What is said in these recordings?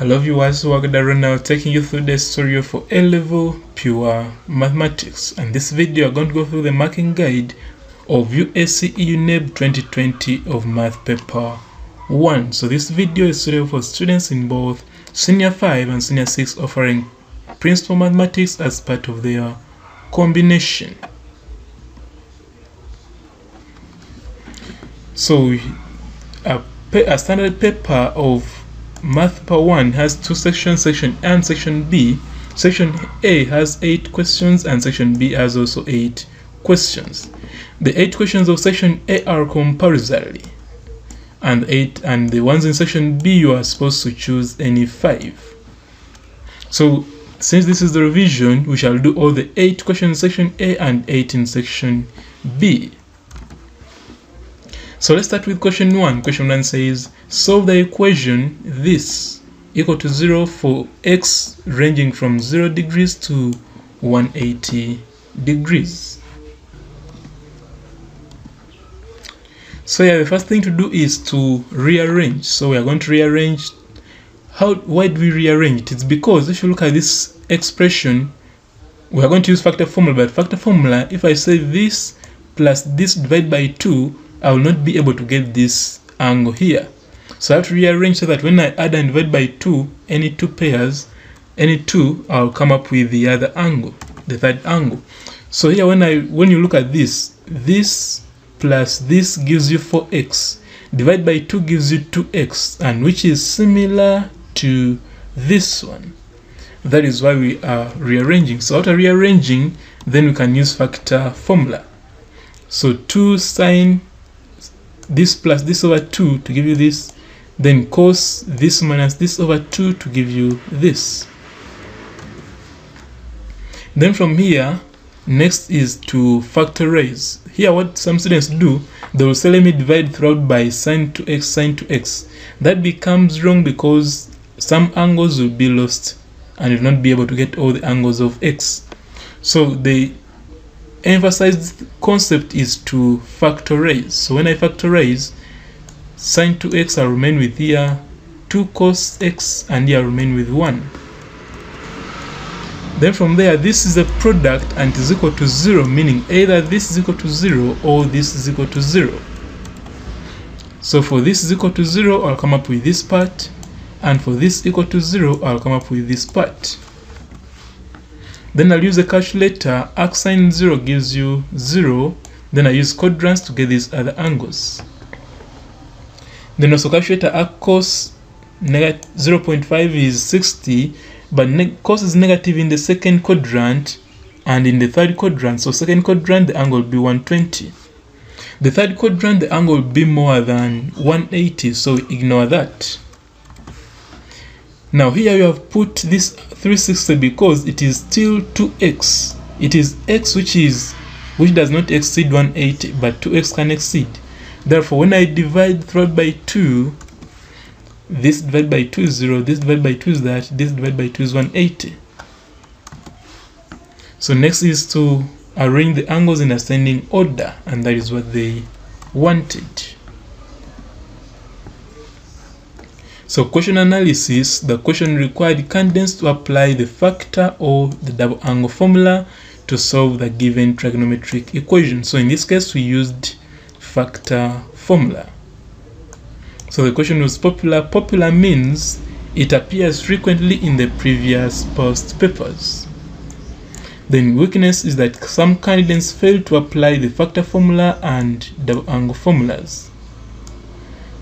Hello viewers, Wagdaro now taking you through the tutorial for A-Level Pure Mathematics. And this video I'm going to go through the marking guide of U.A.C.E Uneb 2020 of Math Paper 1. So this video is suitable for students in both Senior 5 and Senior 6 offering Principal Mathematics as part of their combination. So a standard paper of Math Paper 1 has two sections, Section A and Section B. Section A has 8 questions and Section B has also 8 questions. The 8 questions of Section A are compulsory, and the ones in Section B you are supposed to choose any 5. So since this is the revision, we shall do all the 8 questions in Section A and 8 in Section B. So let's start with question 1. Question 1 says, solve the equation this equal to 0 for x ranging from 0 degrees to 180 degrees. So yeah, the first thing to do is to rearrange. So we are going to rearrange. Why do we rearrange it? It's because if you look at this expression, we are going to use factor formula. But factor formula, if I say this plus this divided by 2, I will not be able to get this angle here. So I have to rearrange so that when I add and divide by 2, any 2 pairs, any 2, I'll come up with the other angle, the third angle. So here when you look at this plus this gives you 4x, divide by 2 gives you 2x, and which is similar to this one. That is why we are rearranging. So after rearranging, then we can use factor formula. So 2 sine this plus this over 2 to give you this, then cos this minus this over 2 to give you this. Then from here, next is to factorize. Here what some students do, they will say let me divide throughout by sine 2x, sine 2x. That becomes wrong because some angles will be lost and you'll not be able to get all the angles of x. So the emphasized concept is to factorize. So when I factorize, sine 2x I'll remain with here 2 cos x, and here I'll remain with 1. Then from there, this is a product and it is equal to 0, meaning either this is equal to 0 or this is equal to 0. So for this is equal to 0, I'll come up with this part, and for this equal to 0, I'll come up with this part. Then I'll use a calculator. Arc sine 0 gives you 0. Then I use quadrants to get these other angles. Then also calculator arc cos 0.5 is 60, but cos is negative in the second quadrant and in the third quadrant. So second quadrant, the angle will be 120. The third quadrant, the angle will be more than 180, so ignore that. Now here you have put this 360 because it is still 2x. It is x which does not exceed 180, but 2x can exceed. Therefore, when I divide throughout by 2, this divided by 2 is 0, this divided by 2 is that, this divided by 2 is 180. So next is to arrange the angles in ascending order, and that is what they wanted. So question analysis, the question required candidates to apply the factor or the double angle formula to solve the given trigonometric equation. So in this case, we used factor formula. So the question was popular. Popular means it appears frequently in the previous past papers. Then weakness is that some candidates fail to apply the factor formula and double angle formulas.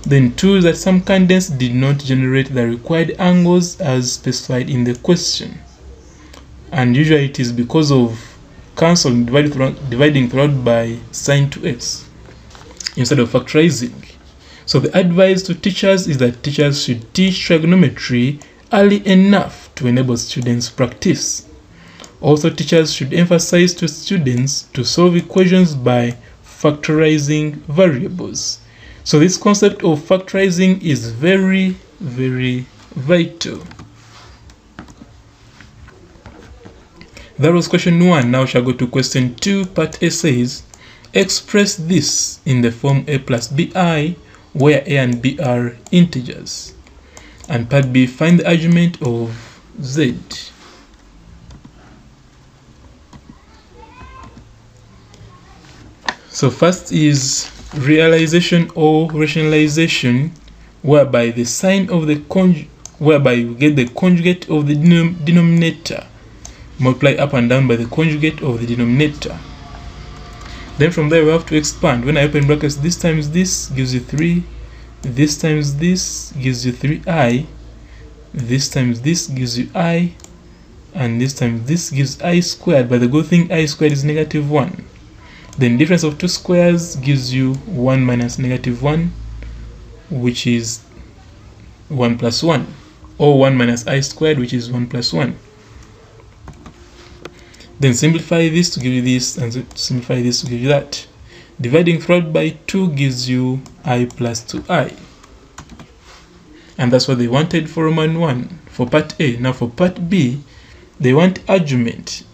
Then 2 is that some candidates did not generate the required angles as specified in the question. And usually it is because of cancelling, dividing throughout by sine 2x instead of factorizing. So the advice to teachers is that teachers should teach trigonometry early enough to enable students practice. Also, teachers should emphasize to students to solve equations by factorizing variables. So this concept of factorizing is very, very vital. That was question 1. Now we shall go to question 2. Part A says, express this in the form a plus bi, where a and b are integers. And part B, find the argument of Z. So first is realization or rationalization, whereby the sign of the whereby you get the conjugate of the denominator, multiply up and down by the conjugate of the denominator. Then from there we have to expand. When I open brackets, this times this gives you 3, this times this gives you 3i, this times this gives you I, and this times this gives I squared, but the good thing I squared is -1. Then difference of two squares gives you 1 minus -1, which is 1 plus 1, or 1 minus I squared, which is 1 plus 1. Then simplify this to give you this, and simplify this to give you that. Dividing throughout by 2 gives you I plus 2i. And that's what they wanted for Roman 1, for part A. Now for part B, they want argument.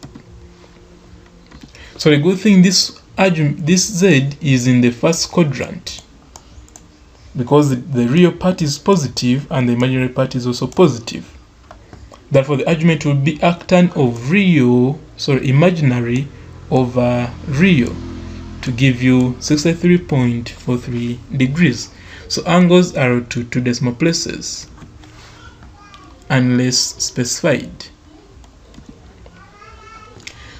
So the good thing, this Z is in the first quadrant, because the real part is positive and the imaginary part is also positive. Therefore the argument will be arctan of imaginary over real, to give you 63.43 degrees. So angles are to 2 decimal places unless specified.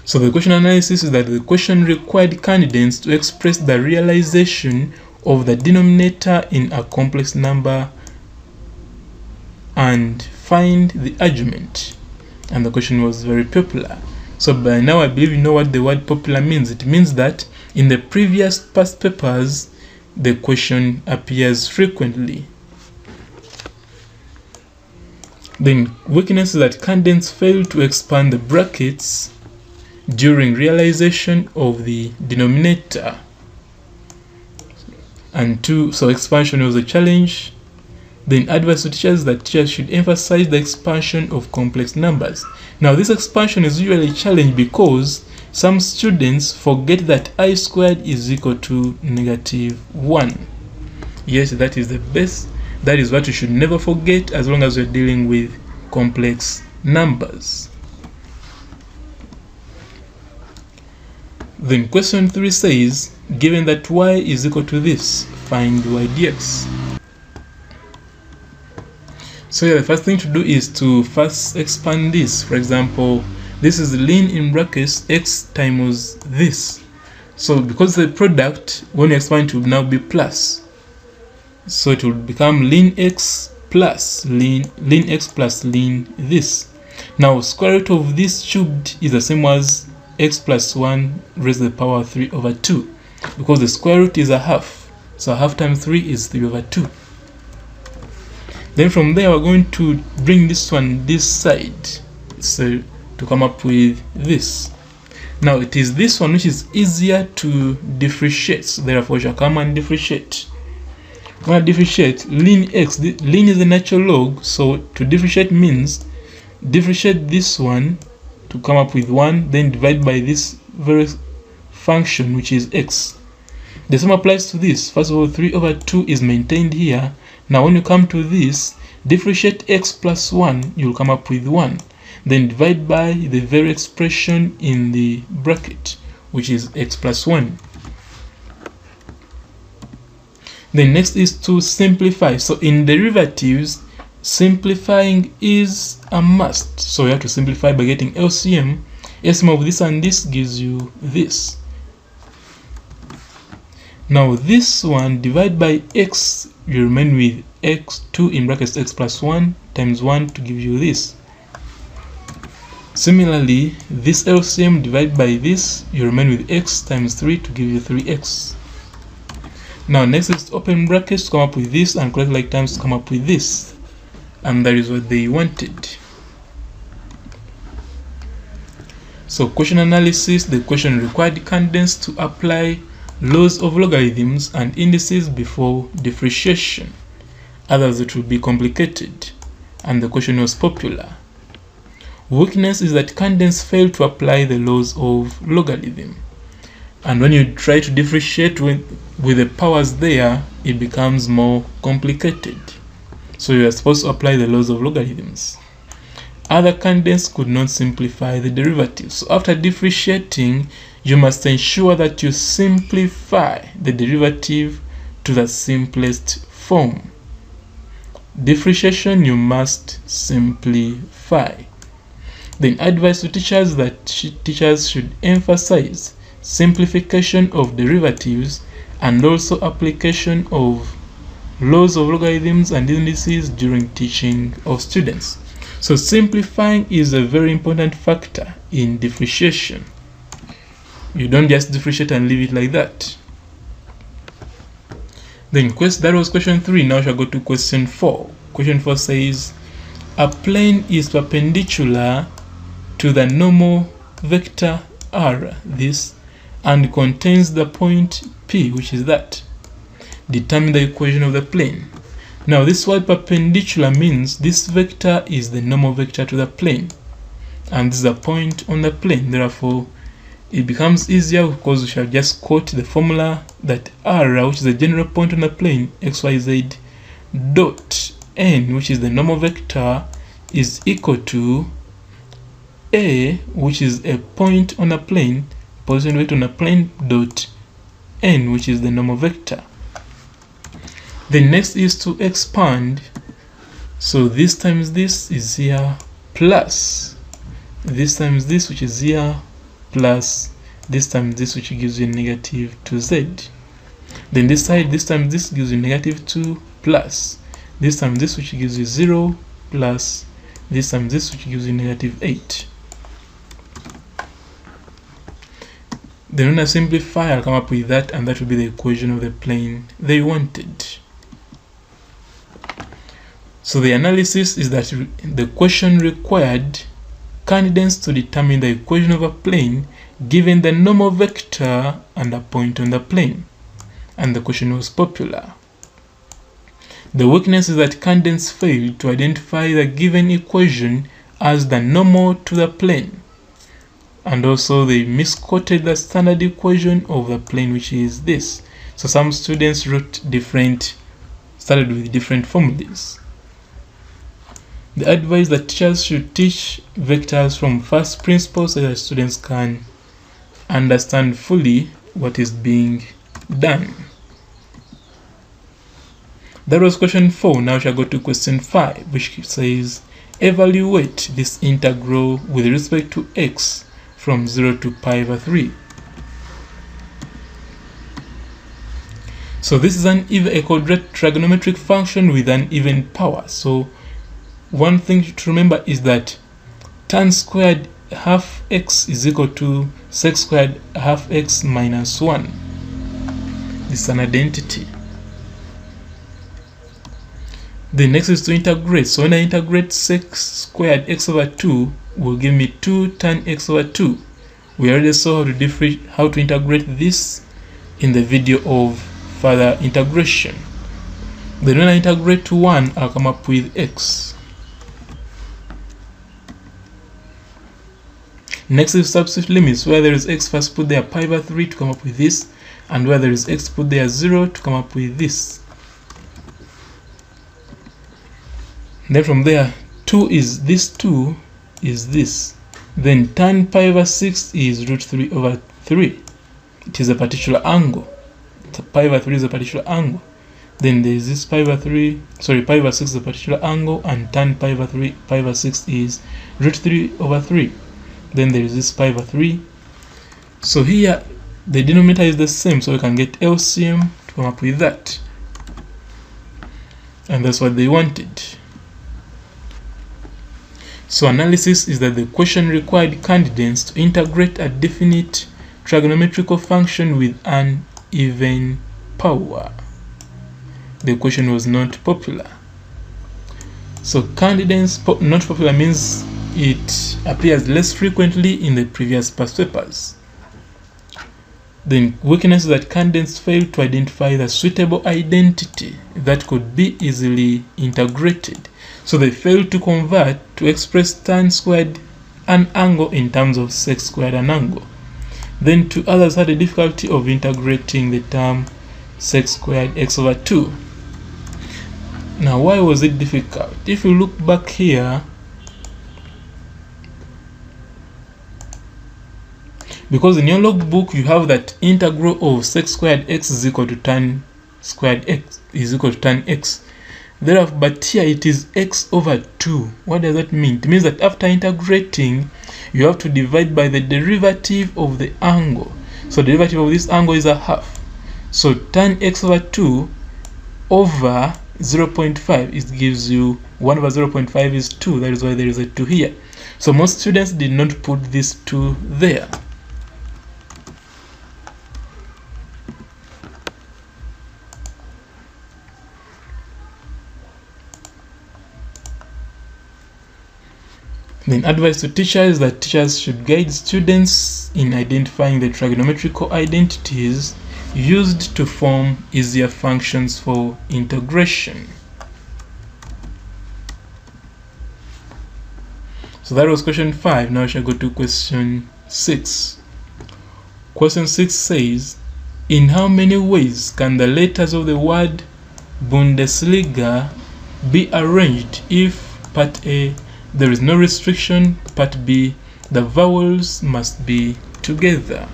So the question analysis is that the question required candidates to express the realization of the denominator in a complex number and find the argument. And the question was very popular. So by now I believe you know what the word popular means. It means that in the previous past papers the question appears frequently. Then weakness is that candidates fail to expand the brackets during realization of the denominator. And 2, so expansion was a challenge. Then advice to teachers that teachers should emphasize the expansion of complex numbers. Now this expansion is usually a challenge because some students forget that I squared is equal to -1. Yes, that is the best. That is what you should never forget as long as you're dealing with complex numbers. Then question 3 says, given that y is equal to this, find y dx. So yeah, the first thing to do is to first expand this. For example, this is ln in brackets x times this. So because the product, when you expand, it will now be plus. So it will become ln x plus ln x plus ln this. Now square root of this cubed is the same as x plus 1 raised to the power 3 over 2, because the square root is a half. So half times 3 is 3 over 2. Then from there we're going to bring this one this side, so to come up with this. Now it is this one which is easier to differentiate, so therefore we shall come and differentiate. When I differentiate ln x, ln is the natural log, so to differentiate means differentiate this one to come up with 1, then divide by this very function which is x. The same applies to this. First of all, 3 over 2 is maintained here. Now when you come to this, differentiate x plus 1, you'll come up with 1. Then divide by the very expression in the bracket, which is x plus 1. Then next is to simplify. So in derivatives, simplifying is a must. So you have to simplify by getting LCM. LCM of this and this gives you this. Now this one, divide by x, you remain with x2 in brackets x plus 1 times 1 to give you this. Similarly, this LCM, divide by this, you remain with x times 3 to give you 3x. Now next is to open brackets to come up with this, and correct like terms to come up with this. And that is what they wanted. So question analysis, the question required candidates to apply laws of logarithms and indices before differentiation. Others it will be complicated, and the question was popular. Weakness is that candidates fail to apply the laws of logarithm, and when you try to differentiate with the powers there, it becomes more complicated. So you are supposed to apply the laws of logarithms. Other candidates could not simplify the derivative. So after differentiating, you must ensure that you simplify the derivative to the simplest form. Differentiation, you must simplify. Then advice to teachers that teachers should emphasize simplification of derivatives and also application of laws of logarithms and indices during teaching of students. So simplifying is a very important factor in differentiation. You don't just differentiate and leave it like that. Then that was question 3. Now we shall go to question 4. Question 4 says, a plane is perpendicular to the normal vector r, this, and contains the point P, which is that. Determine the equation of the plane. Now this word perpendicular means this vector is the normal vector to the plane, and this is a point on the plane. Therefore, it becomes easier because we shall just quote the formula that r, which is the general point on the plane, xyz, dot n, which is the normal vector, is equal to a, which is a point on a plane, position vector on a plane, dot n, which is the normal vector. The next is to expand. So this times this is here, plus this times this, which is here, plus this times this, which gives you negative 2z. Then this side, this times this gives you negative 2, plus this times this, which gives you 0, plus this times this, which gives you negative 8. Then when I simplify, I'll come up with that, and that will be the equation of the plane they wanted. So the analysis is that the question required candidates to determine the equation of a plane given the normal vector and a point on the plane, and the question was popular. The weakness is that candidates failed to identify the given equation as the normal to the plane, and also they misquoted the standard equation of the plane, which is this. So some students started with different formulas. The advice that teachers should teach vectors from first principles so that students can understand fully what is being done. That was question 4. Now we shall go to question 5, which says, evaluate this integral with respect to x from 0 to pi over 3. So this is a quadratic trigonometric function with an even power. So one thing to remember is that tan squared half x is equal to sec squared half x minus 1. This is an identity. The next is to integrate. So when I integrate sec squared x over 2 will give me 2 tan x over 2. We already saw how to integrate this in the video of further integration. Then when I integrate to 1, I'll come up with x. Next is substitute limits. Where there is x, first put there pi over 3 to come up with this, and where there is x, put there 0 to come up with this. Then from there, 2 is this. Then tan pi over 6 is root 3 over 3. It is a particular angle. Pi over 3 is a particular angle. Then there is this pi over 6 is a particular angle, and tan pi over 6 is root 3 over 3. Then there is this pi over 3. So here the denominator is the same, so we can get LCM to come up with that. And that's what they wanted. So analysis is that the question required candidates to integrate a definite trigonometrical function with an even power. The equation was not popular. So candidates not popular means it appears less frequently in the previous past papers. The weakness is that candidates failed to identify the suitable identity that could be easily integrated. So they failed to convert to express tan squared an angle in terms of sec squared an angle. Then two others had a difficulty of integrating the term sec squared x over 2. Now, why was it difficult? If you look back here, because in your logbook you have that integral of sec squared x is equal to tan squared x is equal to tan x. Therefore, but here it is x over 2. What does that mean? It means that after integrating, you have to divide by the derivative of the angle. So the derivative of this angle is a half. So tan x over 2 over 0.5, it gives you 1 over 0.5 is 2. That is why there is a 2 here. So most students did not put this 2 there. Then advice to teachers is that teachers should guide students in identifying the trigonometrical identities used to form easier functions for integration. So that was question 5. Now we shall go to question 6. Question 6 says, in how many ways can the letters of the word Bundesliga be arranged if part A, there is no restriction, part B, the vowels must be together?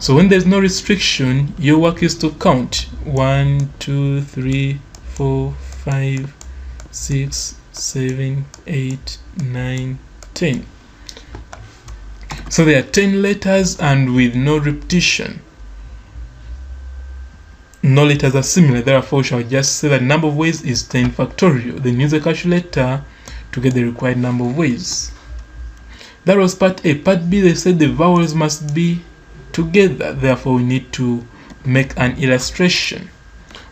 So when there's no restriction, your work is to count 1, 2, 3, 4, 5, 6, 7, 8, 9, 10. So there are 10 letters and with no repetition. No letters are similar, therefore we shall just say that number of ways is 10 factorial. Then use a calculator to get the required number of ways. That was part A. Part B, they said the vowels must be together, therefore we need to make an illustration.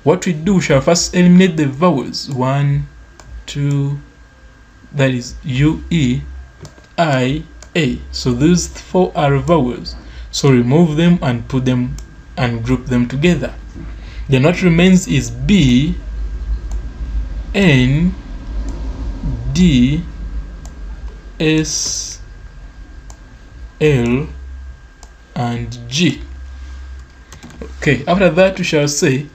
What we do, we shall first eliminate the vowels. 1, 2, that is U, E, I, A. So those 4 are vowels. So remove them and put them and group them together. Then what remains is B, N, D, S, L, and G. Okay, after that we shall say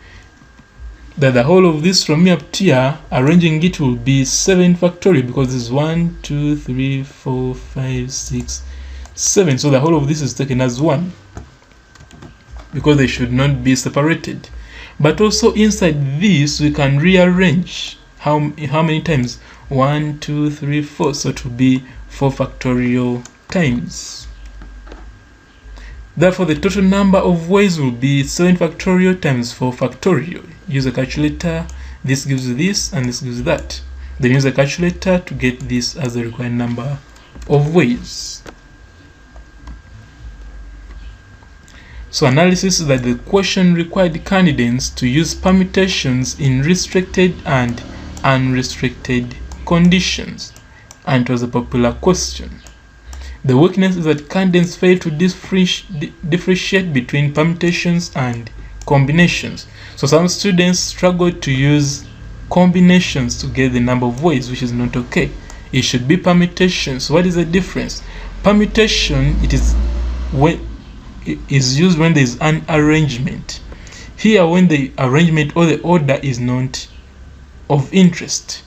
that the whole of this from here up to here, arranging it will be 7 factorial, because this is 1, 2, 3, 4, 5, 6, 7. So the whole of this is taken as 1, because they should not be separated. But also inside this we can rearrange how many times? 1, 2, 3, 4. So it will be 4 factorial times. Therefore, the total number of ways will be 7 factorial times 4 factorial. Use a calculator. This gives you this, and this gives you that. Then use a calculator to get this as the required number of ways. So analysis is that the question required candidates to use permutations in restricted and unrestricted conditions, and it was a popular question. The weakness is that candidates fail to differentiate between permutations and combinations. So some students struggle to use combinations to get the number of ways, which is not okay. It should be permutations. What is the difference? Permutation, it is used when there is an arrangement. Here, when the arrangement or the order is not of interest.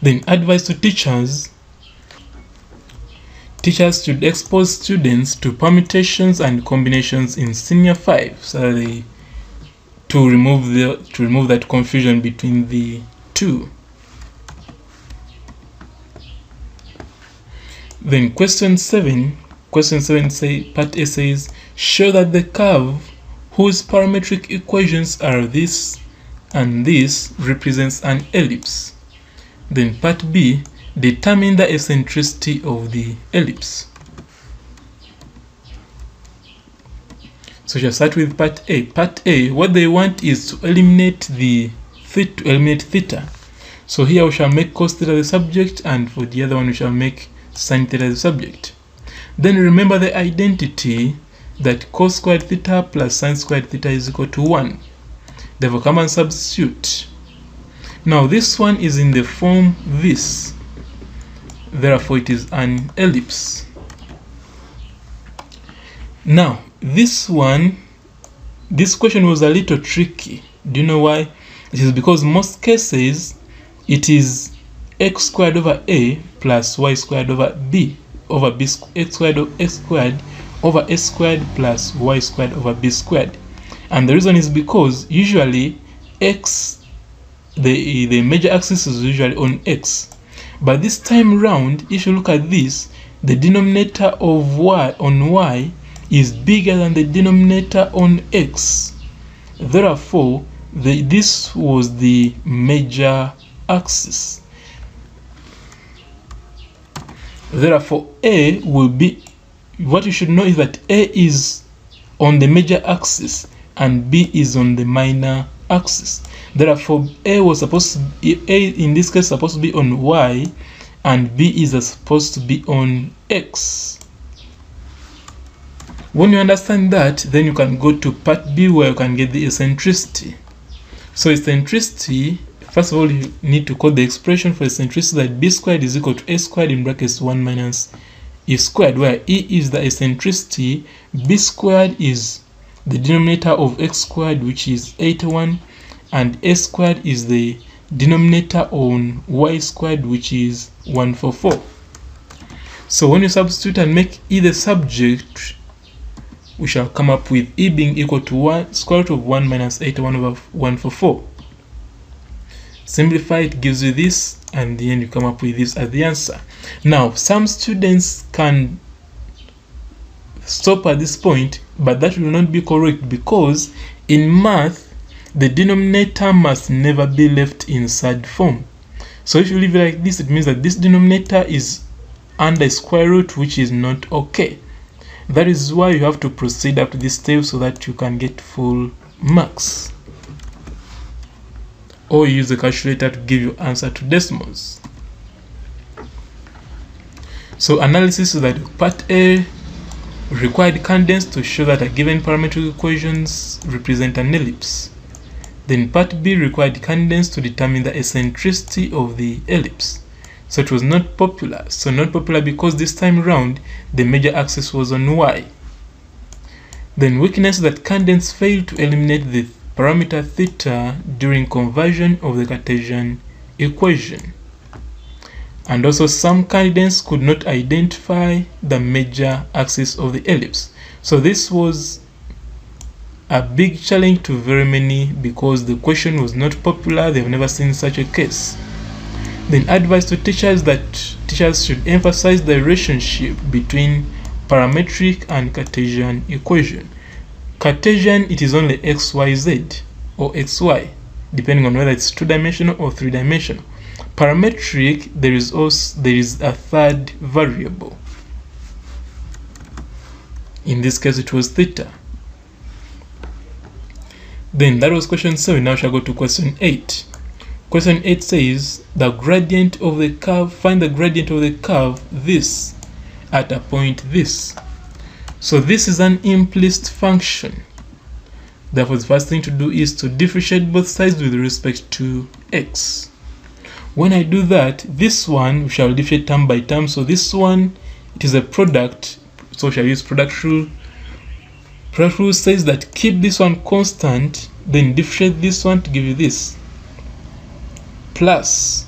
Then advice to teachers. Teachers should expose students to permutations and combinations in senior 5, so to remove that confusion between the two. Then question 7 say, part A says, show that the curve whose parametric equations are this and this represents an ellipse. Then part B, determine the eccentricity of the ellipse. So we shall start with part A. Part A, what they want is to eliminate theta. So here we shall make cos theta the subject, and for the other one we shall make sin theta the subject. Then remember the identity that cos squared theta plus sin squared theta is equal to 1. Therefore come and substitute. Now this one is in the form this. Therefore it is an ellipse. Now this one this question was a little tricky. Do you know why? It is because most cases it is x squared over a plus y squared over b over b, x squared over x squared over a squared plus y squared over b squared. And the reason is because usually x, the major axis is usually on x. But this time round, if you look at this, the denominator of y on y is bigger than the denominator on x. Therefore, this was the major axis. Therefore, A will be, what you should know is that A is on the major axis and B is on the minor axis. Therefore, A was supposed to be, A in this case supposed to be on y, and B is supposed to be on x. When you understand that, then you can go to part B where you can get the eccentricity. So eccentricity, first of all, you need to code the expression for eccentricity that b squared is equal to a squared in brackets 1 minus e squared, where e is the eccentricity, b squared is the denominator of x squared, which is 81, and a squared is the denominator on y squared, which is 144. So when you substitute and make e the subject, we shall come up with e being equal to square root of 1 minus 81 over 144. Simplify it, gives you this, and then you come up with this as the answer. Now, some students can stop at this point, but that will not be correct, because in math, the denominator must never be left in sad form. So if you leave it like this, it means that this denominator is under square root, which is not okay. That is why you have to proceed up to this step so that you can get full marks. Or use the calculator to give you answer to decimals. So analysis is that part A, required candidates to show that a given parametric equations represent an ellipse. Then part B, required candidates to determine the eccentricity of the ellipse. So it was not popular. So not popular because this time around the major axis was on y. Then weakness that candidates failed to eliminate the parameter theta during conversion of the Cartesian equation. And also some candidates could not identify the major axis of the ellipse. So this was a big challenge to very many because the question was not popular. They've never seen such a case. Then advice to teachers that teachers should emphasize the relationship between parametric and Cartesian equation. Cartesian, it is only xyz or xy, depending on whether it's 2-dimensional or 3-dimensional. Parametric, there is a third variable. In this case, it was theta. Then that was question 7. Now we shall go to question 8. Question 8 says the gradient of the curve, find the gradient of the curve this at a point this. So this is an implicit function. Therefore, the first thing to do is to differentiate both sides with respect to x. When I do that, this one we shall differentiate term by term. So this one, it is a product. So we shall use product rule. Product rule says that keep this one constant, then differentiate this one to give you this. Plus,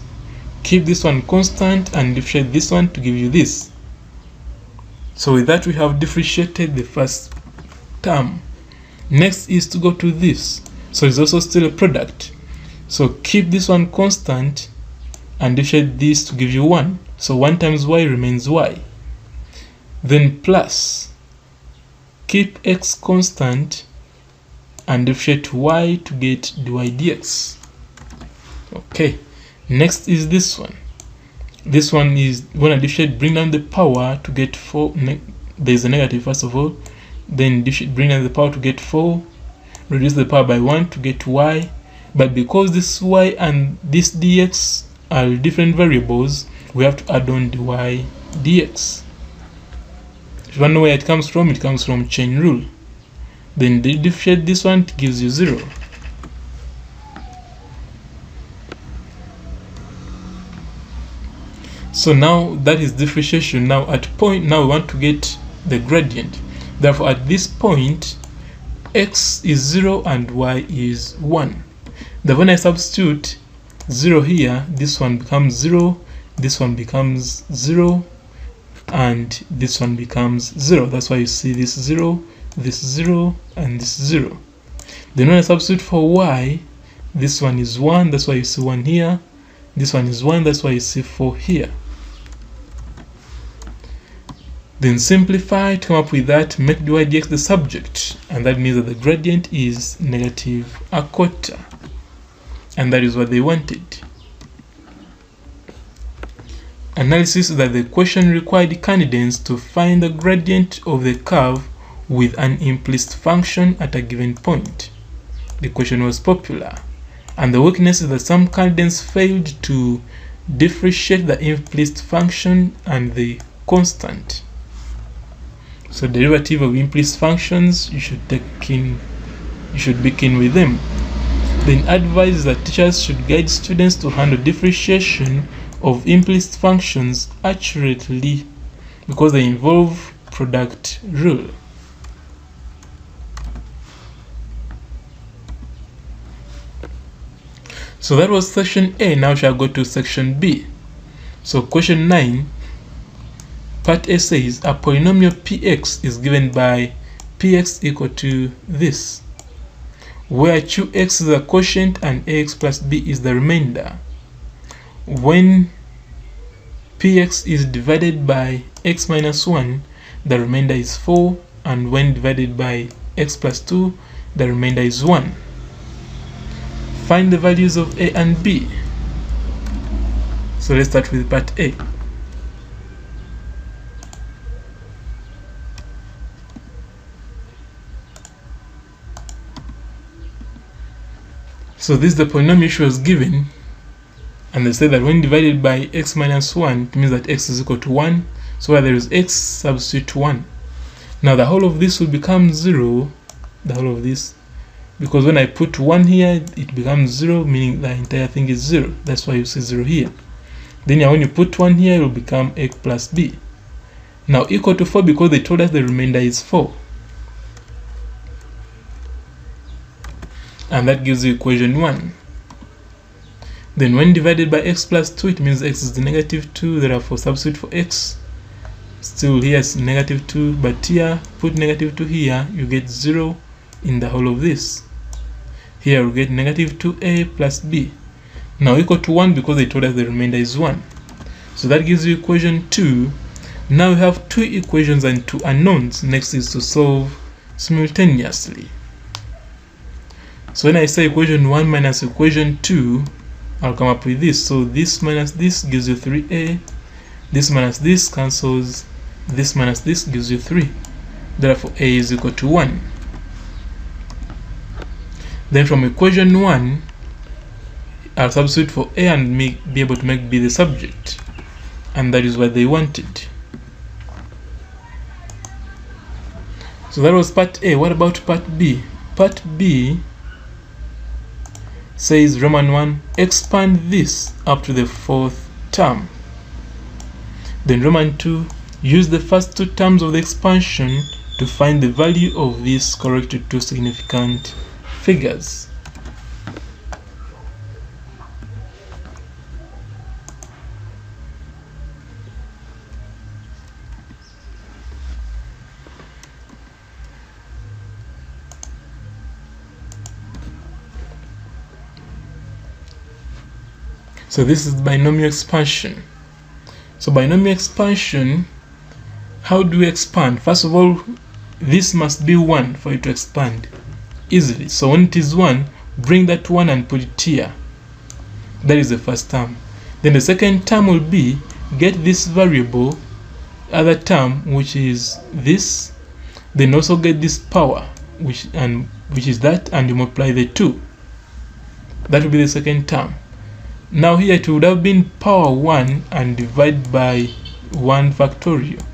keep this one constant and differentiate this one to give you this. So with that, we have differentiated the first term. Next is to go to this. So it's also still a product. So keep this one constant and differentiate this to give you 1. So 1 times y remains y. Then plus, keep x constant and differentiate y to get dy dx. Okay, next is this one. This one is when I differentiate, bring down the power to get 4. There is a negative first of all. Then bring down the power to get 4. Reduce the power by 1 to get y. But because this y and this dx are different variables, we have to add on dy dx. If you want to know where it comes from chain rule. Then differentiate this one, it gives you 0. So now that is differentiation. Now at point, now we want to get the gradient. Therefore at this point, x is 0 and y is 1. Then when I substitute 0 here, this one becomes 0, this one becomes 0, and this one becomes 0. That's why you see this 0, and this 0. Then when I substitute for y, this one is 1, that's why you see 1 here. This one is 1, that's why you see 4 here. Then simplify to come up with that, make dy dx the subject, and that means that the gradient is negative a quarter, and that is what they wanted. Analysis that the question required candidates to find the gradient of the curve with an implicit function at a given point. The question was popular, and the weakness is that some candidates failed to differentiate the implicit function and the constant. So derivative of implicit functions, you should be keen with them. Then advise that teachers should guide students to handle differentiation of implicit functions accurately because they involve product rule. So that was section A. Now shall go to section B. So question 9, part A says a polynomial px is given by px equal to this, where 2x is a quotient and ax plus b is the remainder. When px is divided by x minus 1, the remainder is 4, and when divided by x plus 2, the remainder is 1. Find the values of a and b. So let's start with part A. So this is the polynomial she was given, and they say that when divided by x minus 1, it means that x is equal to 1. So where there is x, substitute 1. Now the whole of this will become 0, the whole of this, because when I put 1 here, it becomes 0, meaning the entire thing is 0. That's why you see 0 here. Then when you put 1 here, it will become a plus b. Now equal to 4, because they told us the remainder is 4. And that gives you equation 1. Then when divided by x plus 2, it means x is the negative 2, therefore substitute for x. Still here is negative 2, but here, put negative 2 here, you get 0 in the whole of this. Here we get negative 2a plus b. Now equal to 1 because they told us the remainder is 1. So that gives you equation 2. Now we have 2 equations and 2 unknowns. Next is to solve simultaneously. So when I say equation 1 minus equation 2, I'll come up with this. So this minus this gives you 3a. This minus this cancels. This minus this gives you 3. Therefore a is equal to 1. Then from equation 1, I'll substitute for a and be able to make b the subject. And that is what they wanted. So that was part A. What about part B? Part B says Roman 1, expand this up to the 4th term. Then Roman 2, use the first 2 terms of the expansion to find the value of these corrected 2 significant figures. So this is binomial expansion. So binomial expansion, how do we expand? First of all, this must be 1 for it to expand easily. So when it is 1, bring that 1 and put it here. That is the first term. Then the second term will be, get this variable, other term, which is this, then also get this power, which is that, and you multiply the 2. That will be the second term. Now here it would have been power 1 and divide by 1 factorial.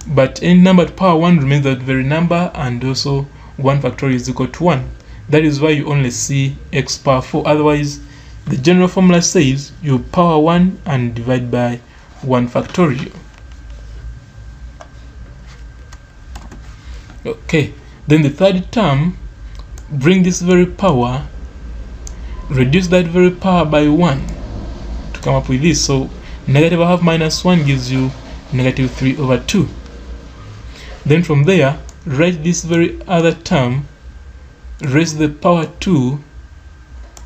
But any number to power 1 remains that very number, and also 1 factorial is equal to 1. That is why you only see x power 4. Otherwise, the general formula says you power 1 and divide by 1 factorial. Okay, Then the third term, bring this very power, reduce that very power by 1 to come up with this. So negative half minus 1 gives you negative 3 over 2. Then from there, write this very other term, raise the power 2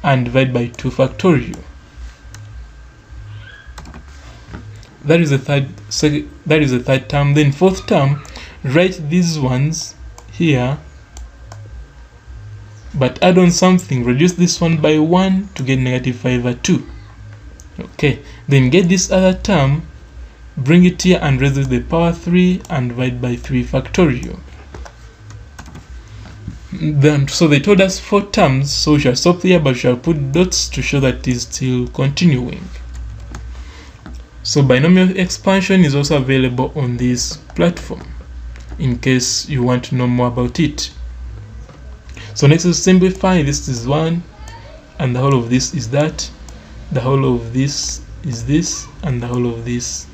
and divide by 2 factorial. That is the third term. Then fourth term, write these ones here, but add on something, reduce this one by 1 to get negative 5 over 2. Okay, then get this other term, bring it here and raise the power 3 and divide by 3 factorial. Then, so they told us 4 terms, so we shall stop here, but we shall put dots to show that it is still continuing. So binomial expansion is also available on this platform in case you want to know more about it. So next is simplify. This is 1 and the whole of this is that, the whole of this is this, and the whole of this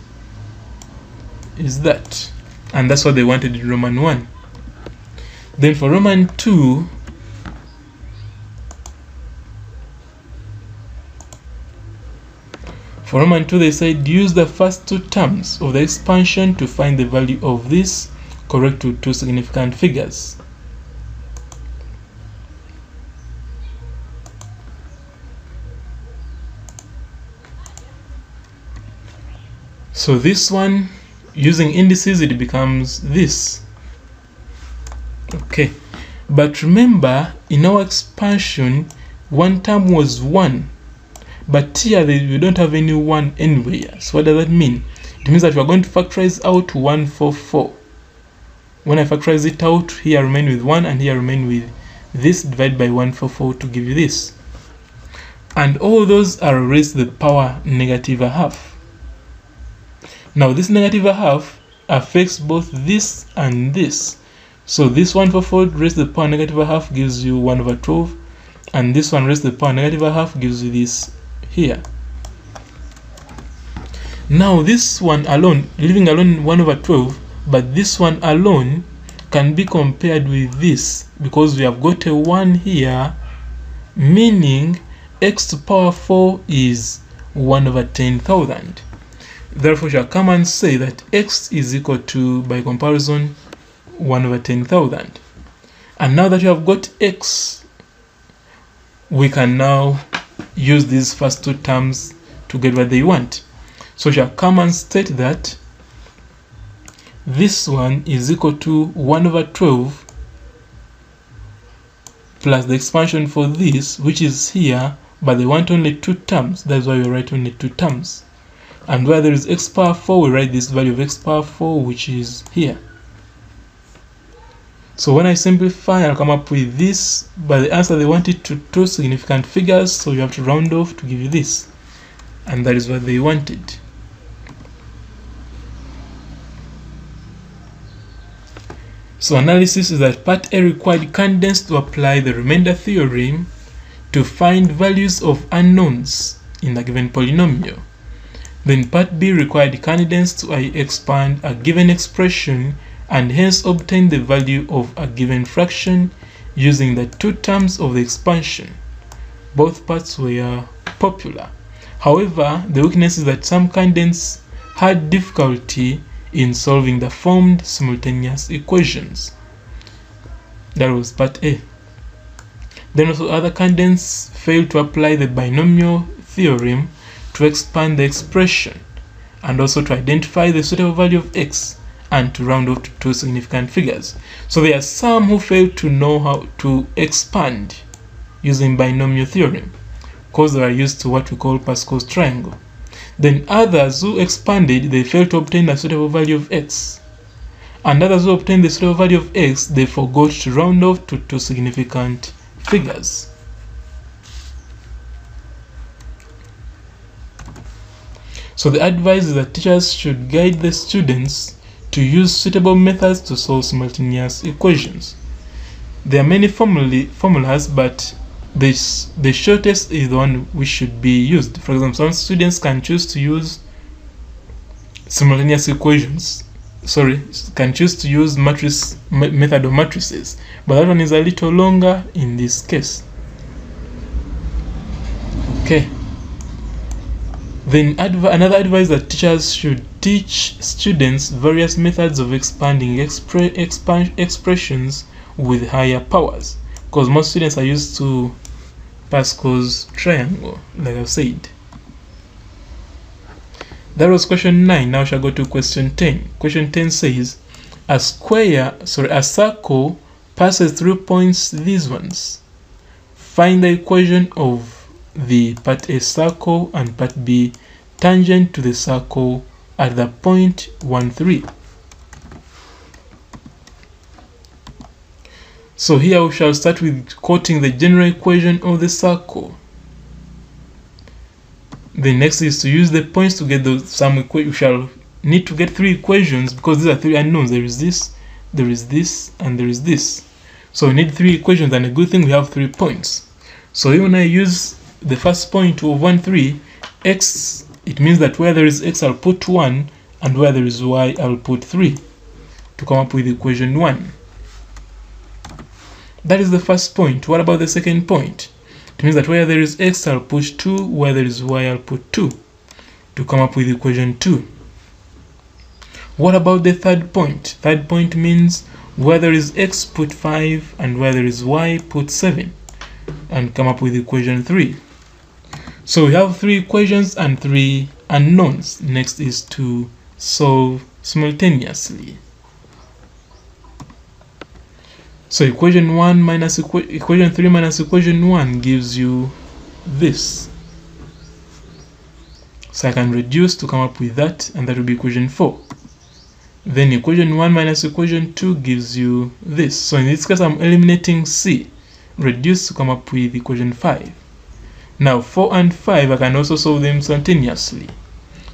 is that. And that's what they wanted in Roman 1. Then for Roman 2, they said use the first 2 terms of the expansion to find the value of this, correct to 2 significant figures. So this one, using indices, it becomes this. Okay, but remember, in our expansion, one term was 1. But here we don't have any 1 anywhere. So what does that mean? It means that we are going to factorize out 144. When I factorize it out, here I remain with 1 and here I remain with this, divide by 144 to give you this. And all those are raised to the power negative a half. Now this negative a half affects both this and this. So this 144 raised to the power negative a half gives you 1 over 12. And this one raised to the power negative a half gives you this here. Now this one alone, leaving alone 1 over 12, but this one alone can be compared with this because we have got a 1 here, meaning x to the power 4 is 1 over 10,000. Therefore, we shall come and say that x is equal to, by comparison, 1 over 10,000. And now that we have got x, we can now use these first 2 terms to get what they want. So we shall come and state that this one is equal to 1 over 12 plus the expansion for this, which is here, but they want only 2 terms. That's why we write only 2 terms. And where there is x power 4, we write this value of x power 4, which is here. So when I simplify, I'll come up with this, but the answer they wanted to 2 significant figures, so you have to round off to give you this. And that is what they wanted. So analysis is that part A required candidates to apply the remainder theorem to find values of unknowns in a given polynomial. Then part B required candidates to expand a given expression and hence obtain the value of a given fraction using the 2 terms of the expansion. Both parts were popular. However, the weakness is that some candidates had difficulty in solving the formed simultaneous equations. That was part A. Then also other candidates failed to apply the binomial theorem to expand the expression and also to identify the suitable value of x and to round off to 2 significant figures. So there are some who failed to know how to expand using binomial theorem because they are used to what we call Pascal's triangle. Then others who expanded, they failed to obtain the suitable value of x. And others who obtained the suitable value of x, they forgot to round off to 2 significant figures. So the advice is that teachers should guide the students to use suitable methods to solve simultaneous equations. There are many formulas, but the shortest is the one which should be used. For example, some students can choose to use simultaneous equations can choose to use method of matrices, but that one is a little longer in this case. Okay. Then another advice that teachers should teach students various methods of expanding expressions with higher powers, because most students are used to Pascal's triangle, like I've said. That was question 9. Now we shall go to question 10. Question 10 says, a circle passes through points these ones. Find the equation of the part A circle and part B tangent to the circle at the point 1, 3. So here we shall start with quoting the general equation of the circle. The next is to use the points to get some equation. We shall need to get 3 equations because these are 3 unknowns. There is this, and there is this. So we need 3 equations, and a good thing we have 3 points. So when I use the first point of 1, 3, x, it means that where there is x I'll put 1, and where there is y I'll put 3 to come up with equation 1. That is the first point. What about the second point? It means that where there is x I'll put 2, where there is y I'll put 2 to come up with equation 2. What about the third point? Third point means where there is x put 5, and where there is y put 7 and come up with equation 3. So we have 3 equations and 3 unknowns. Next is to solve simultaneously. So equation 3 minus equation 1 gives you this. So I can reduce to come up with that, and that will be equation 4. Then equation 1 minus equation 2 gives you this. So in this case I'm eliminating c, reduce to come up with equation 5. Now 4 and 5 I can also solve them simultaneously.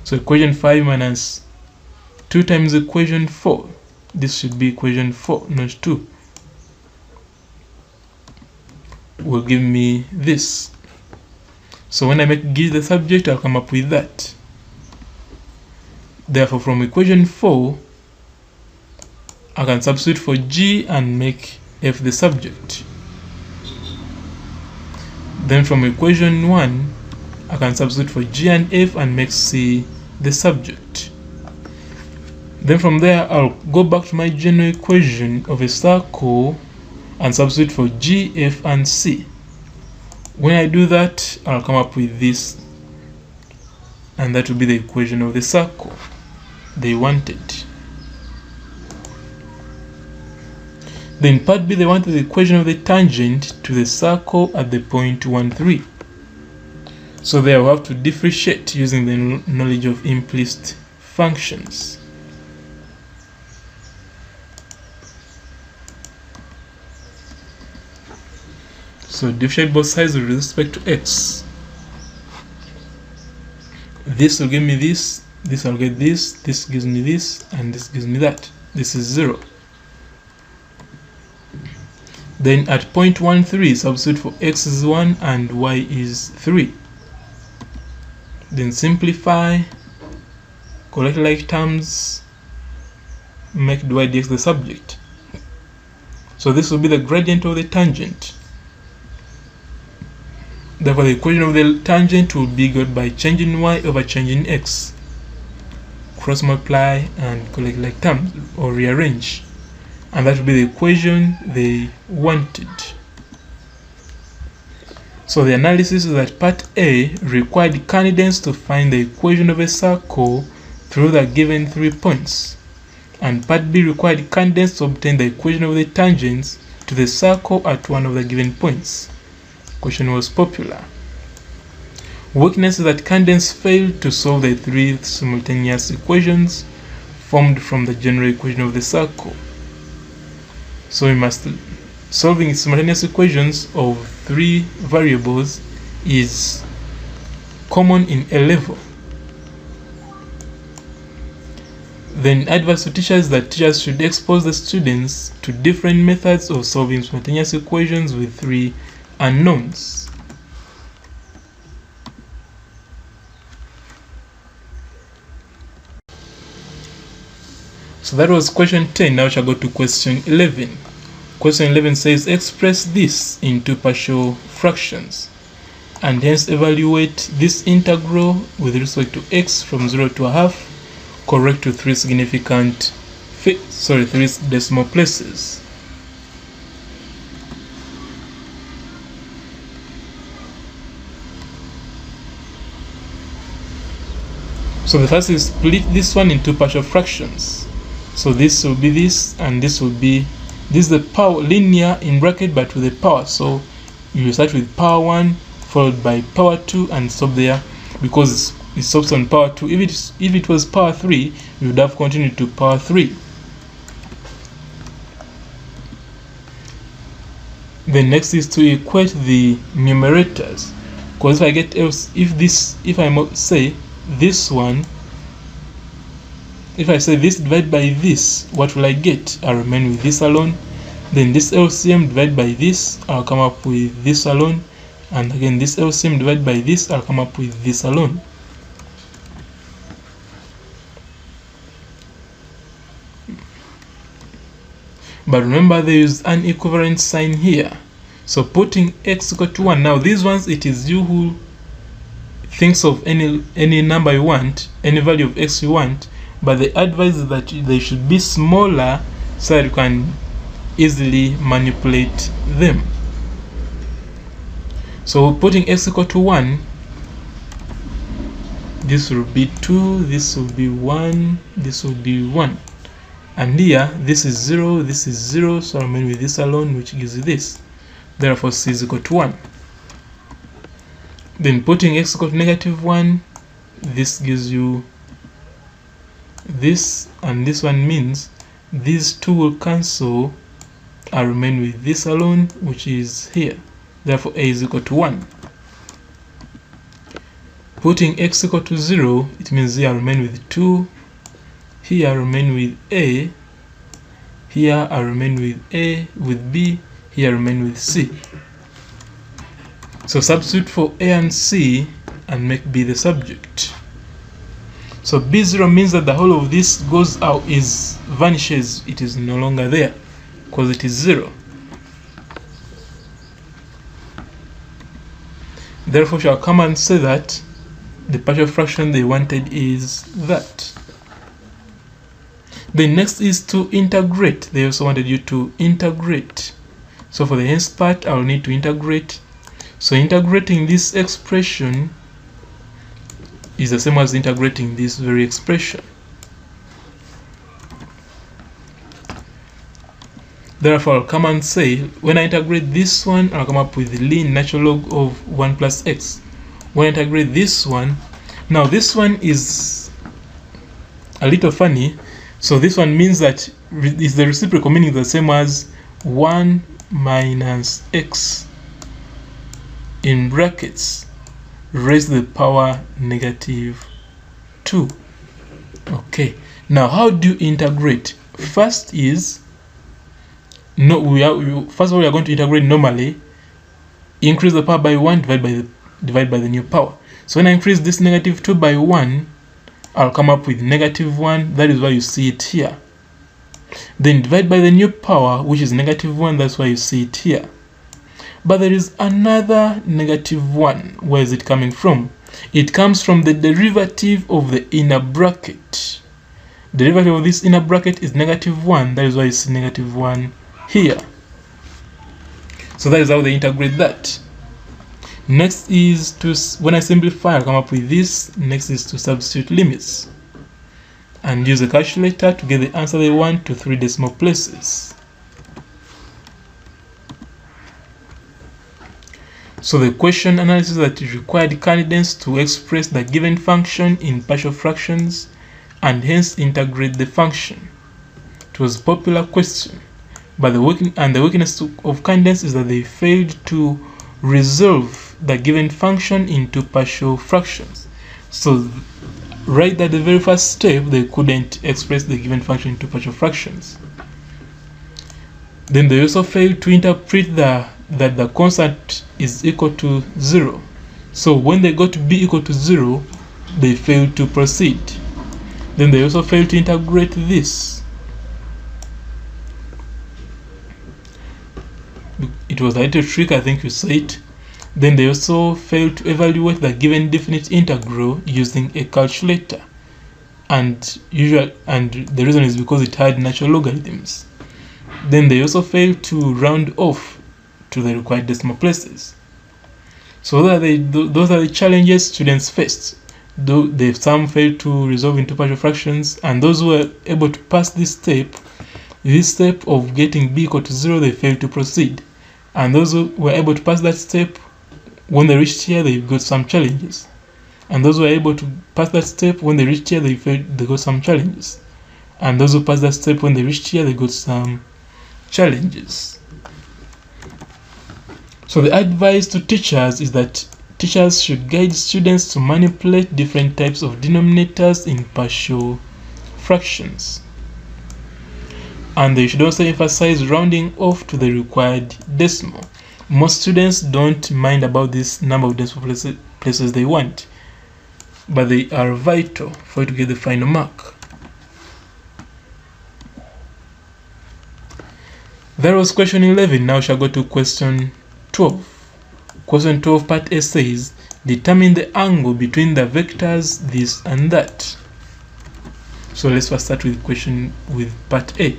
So equation 5 minus 2 times equation 4, this should be equation 4, not 2, will give me this. So when I make G the subject, I'll come up with that. Therefore from equation 4 I can substitute for G and make F the subject. Then from equation 1 I can substitute for G and F and make C the subject. Then from there I'll go back to my general equation of a circle and substitute for G, F and C. When I do that, I'll come up with this, and that will be the equation of the circle they wanted. Then part B, they wanted the equation of the tangent to the circle at the point 1, 3. So there we have to differentiate using the knowledge of implicit functions. So differentiate both sides with respect to x. This will give me this, this will get this gives me this, and this gives me that. This is 0. Then at point 1, 3, substitute for x is 1 and y is 3. Then simplify, collect like terms, make dy dx the subject. So this will be the gradient of the tangent. Therefore the equation of the tangent will be got by changing y over changing x. Cross multiply and collect like terms, or rearrange. And that will be the equation they wanted. So the analysis is that part A required candidates to find the equation of a circle through the given 3 points. And part B required candidates to obtain the equation of the tangents to the circle at one of the given points. Question was popular. Weakness is that candidates failed to solve the 3 simultaneous equations formed from the general equation of the circle. So we must solving simultaneous equations of 3 variables is common in Alevel. Then advice to teachers that teachers should expose the students to different methods of solving simultaneous equations with 3 unknowns. So that was question 10. Now we shall go to question 11. Question 11 says express this into partial fractions and hence evaluate this integral with respect to x from 0 to a half correct to 3 decimal places. So the first is split this one into partial fractions. So this will be this and this will be this is the power linear in bracket but with a power. So you start with power 1 followed by power 2 and stop there because it stops on power 2. If it was power 3, we would have continued to power 3. The next is to equate the numerators, because if I get if I say this one, if I say this divided by this, what will I get? I'll remain with this alone. Then this LCM divided by this, I'll come up with this alone. And again this LCM divided by this, I'll come up with this alone. But remember there is an equivalent sign here. So putting x equal to 1. Now these ones, it is you who thinks of any number you want, any value of x you want, but the advice is that they should be smaller so that you can easily manipulate them. So putting x equal to 1, this will be 2, this will be 1, this will be 1. And here, this is 0, this is 0, so I remain with this alone, which gives you this. Therefore, c is equal to 1. Then putting x equal to negative 1, this gives you this, and this one means these two will cancel. I remain with this alone, which is here. Therefore, a is equal to 1. Putting x equal to 0, it means here I remain with 2. Here I remain with a. Here I remain with a, with b. Here I remain with c. So substitute for a and c and make b the subject. So b0 means that the whole of this goes out, vanishes. It is no longer there because it is 0. Therefore, shall come and say that the partial fraction they wanted is that. The next is to integrate. They also wanted you to integrate. So for the hence part, I will need to integrate. So integrating this expression is the same as integrating this very expression. Therefore, I'll come and say, when I integrate this one, I'll come up with the ln natural log of 1 plus x. When I integrate this one, now this one is a little funny. So this one means that is the reciprocal, meaning the same as 1 minus x in brackets raised to the power negative 2. Okay, now how do you integrate? First is first of all we are going to integrate normally. Increase the power by 1, divide by the new power. So when I increase this negative 2 by 1, I'll come up with negative 1. That is why you see it here. Then divide by the new power, which is negative 1. That's why you see it here. But there is another negative 1. Where is it coming from? It comes from the derivative of the inner bracket. Derivative of this inner bracket is negative 1. That is why you see negative 1 here. So that is how they integrate that. Next is to, when I simplify, I'll come up with this. Next is to substitute limits and use a calculator to get the answer they want to 3 decimal places. So the question analysis that required candidates to express the given function in partial fractions and hence integrate the function. It was a popular question, but the weakness of candidates is that they failed to resolve the given function into partial fractions. So right at the very first step, they couldn't express the given function into partial fractions. Then they also failed to interpret that the constant is equal to 0. So when they got to b equal to 0, they failed to proceed. Then they also failed to integrate this. it was a little trick, I think you saw it. Then they also failed to evaluate the given definite integral using a calculator, and the reason is because it had natural logarithms. Then they also failed to round off to the required decimal places. So those are the challenges students faced. Though some failed to resolve into partial fractions, and those who were able to pass this step of getting b equal to 0, they failed to proceed. And those who were able to pass that step, when they reached here, they got some challenges. And those who were able to pass that step, when they reached here, they got some challenges. And those who passed that step, when they reached here, they got some challenges. So the advice to teachers is that teachers should guide students to manipulate different types of denominators in partial fractions. And they should also emphasize rounding off to the required decimal. Most students don't mind about this number of decimal places they want, but they are vital for you to get the final mark. That was question 11. Now we shall go to question 12. Question 12 part A says, determine the angle between the vectors this and that. So let's first start with part A.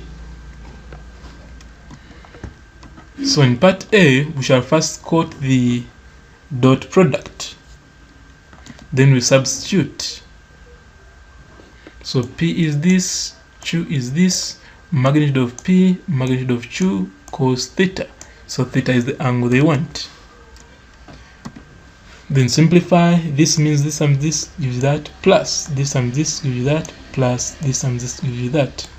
So in part A, we shall first quote the dot product. Then we substitute. So P is this, Q is this, magnitude of P, magnitude of Q, cos theta. So theta is the angle they want. Then simplify. This means this times this gives you that, plus this times this gives you that, plus this times this gives you that.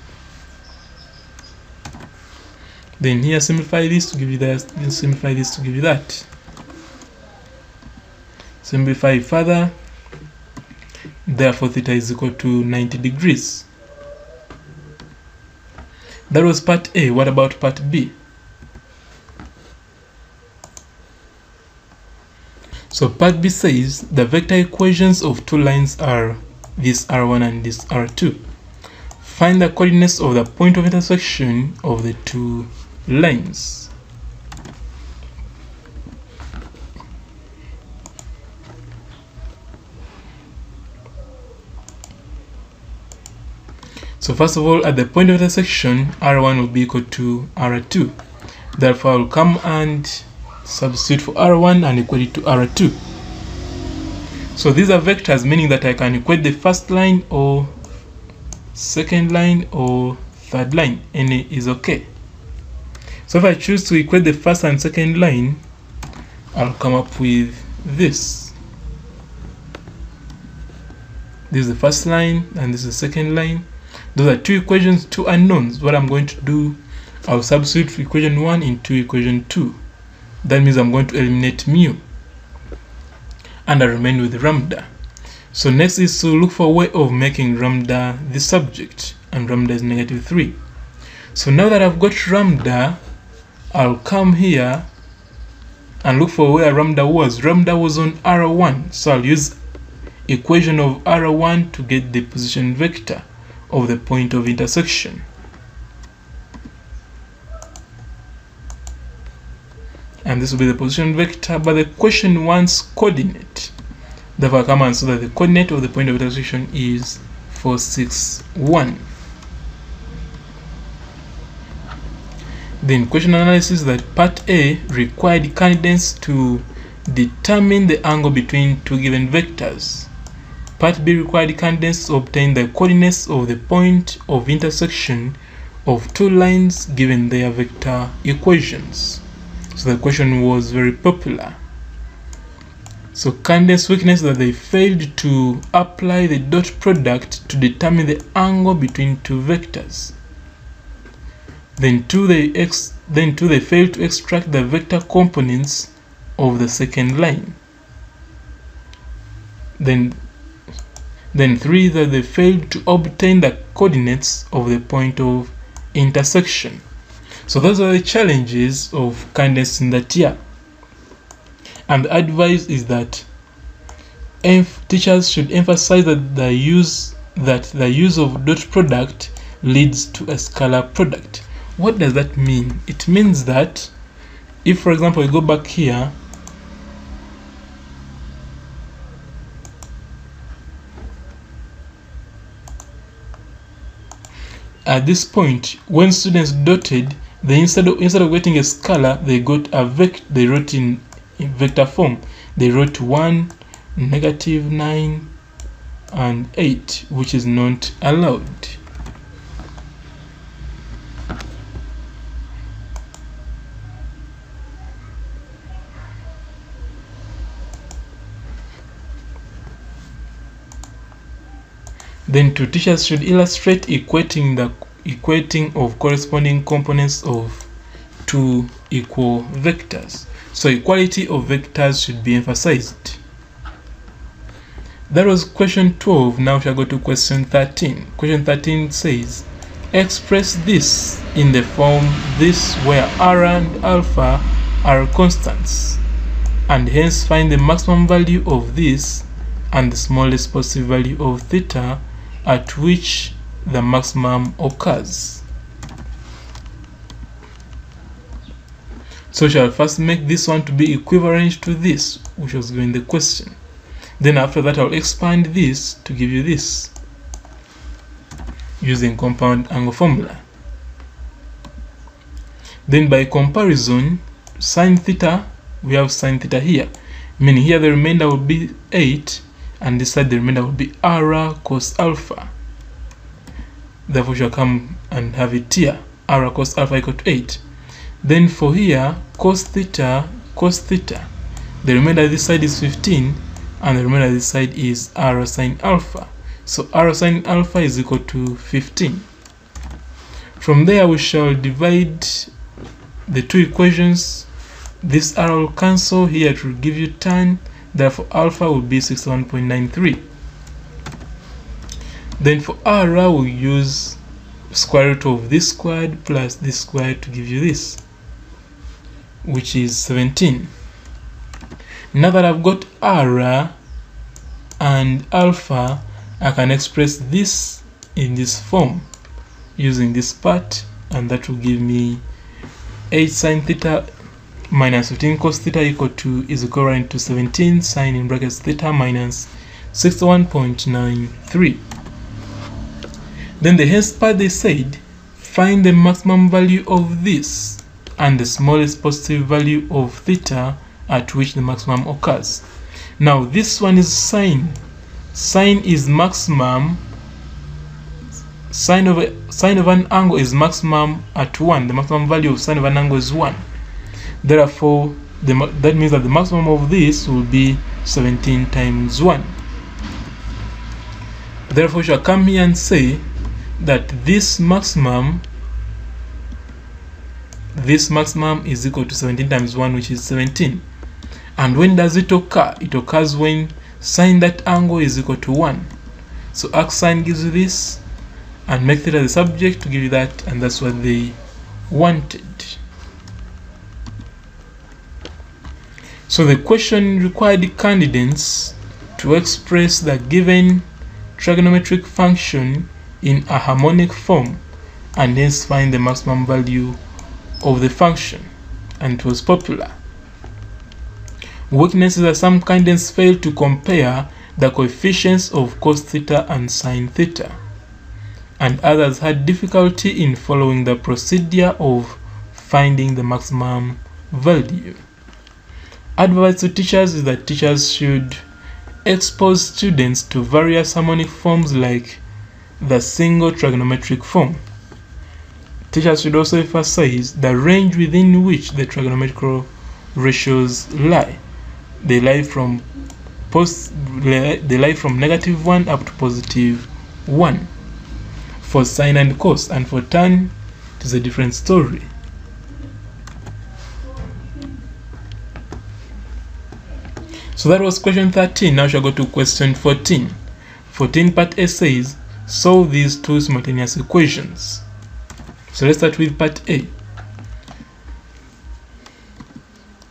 Then here simplify this to give you that, then simplify this to give you that. Simplify further. Therefore theta is equal to 90 degrees. That was part A. What about part B? So part B says the vector equations of two lines are this R1 and this R2. Find the coordinates of the point of intersection of the two lines. So first of all, at the point of intersection, R1 will be equal to R2. Therefore, I will come and substitute for R1 and equate it to R2. So these are vectors, meaning that I can equate the first line or second line or third line. Any is okay. So if I choose to equate the first and second line, I'll come up with this. This is the first line and this is the second line. Those are two equations, two unknowns. What I'm going to do, I'll substitute for equation 1 into equation 2. That means I'm going to eliminate mu, and I remain with lambda. So next is to look for a way of making lambda the subject, and lambda is -3. So now that I've got lambda, I'll come here and look for where lambda was. Lambda was on R1, so I'll use equation of R1 to get the position vector of the point of intersection. And this will be the position vector, but the question wants coordinate. Therefore, I come and say that the coordinate of the point of intersection is 4, 6, 1. Then question analysis, that part A required candidates to determine the angle between two given vectors. Part B required candidates to obtain the coordinates of the point of intersection of two lines given their vector equations. So the question was very popular. So candidates' weakness, that they failed to apply the dot product to determine the angle between two vectors. Then two, they failed to extract the vector components of the second line. Then 3, that they failed to obtain the coordinates of the point of intersection. So those are the challenges of candidates in that year. And the advice is that teachers should emphasize that the use of dot product leads to a scalar product. What does that mean? It means that if for example we go back here, at this point when students dotted, they instead of getting a scalar, they got a they wrote in vector form. They wrote 1, -9 and 8, which is not allowed. Then two teachers should illustrate equating of corresponding components of two equal vectors. So equality of vectors should be emphasized. That was question 12. Now we shall go to question 13. Question 13 says, express this in the form this where r and alpha are constants, and hence find the maximum value of this and the smallest possible value of theta at which the maximum occurs. So shall first make this one to be equivalent to this, which was given the question. Then after that I'll expand this to give you this using compound angle formula. Then by comparison, sine theta, we have sine theta here, meaning here the remainder will be 8, and this side the remainder will be r cos alpha. Therefore we shall come and have it here, r cos alpha equal to 8. Then for here, cos theta, the remainder this side is 15, and the remainder this side is r sine alpha. So r sine alpha is equal to 15. From there we shall divide the two equations. This r will cancel, here it will give you tan, therefore alpha will be 61.93. Then for r we'll use square root of this squared plus this squared to give you this, which is 17. Now that I've got r and alpha, I can express this in this form using this part, and that will give me 8 sine theta minus 15 cos theta is equivalent to 17 sine in brackets theta minus 61.93. Then the hence part, they said find the maximum value of this and the smallest positive value of theta at which the maximum occurs. Now this one is sine. Sine is maximum. Sine of an angle is maximum at 1. The maximum value of sine of an angle is 1. Therefore, that means that the maximum of this will be 17 times 1. Therefore, we shall come here and say that this maximum is equal to 17 times 1, which is 17. And when does it occur? It occurs when sine that angle is equal to 1. So arc sine gives you this, and make theta the subject to give you that, and that's what they wanted. So the question required the candidates to express the given trigonometric function in a harmonic form and hence find the maximum value of the function, and it was popular. Weaknesses are some candidates failed to compare the coefficients of cos theta and sin theta, and others had difficulty in following the procedure of finding the maximum value. Advice to teachers is that teachers should expose students to various harmonic forms like the single trigonometric form. Teachers should also emphasize the range within which the trigonometrical ratios lie. They lie from -1 up to +1 for sine and cos, and for tan it is a different story. So that was question 13. Now we shall go to question 14. 14 part A says solve these two simultaneous equations. So let's start with part A.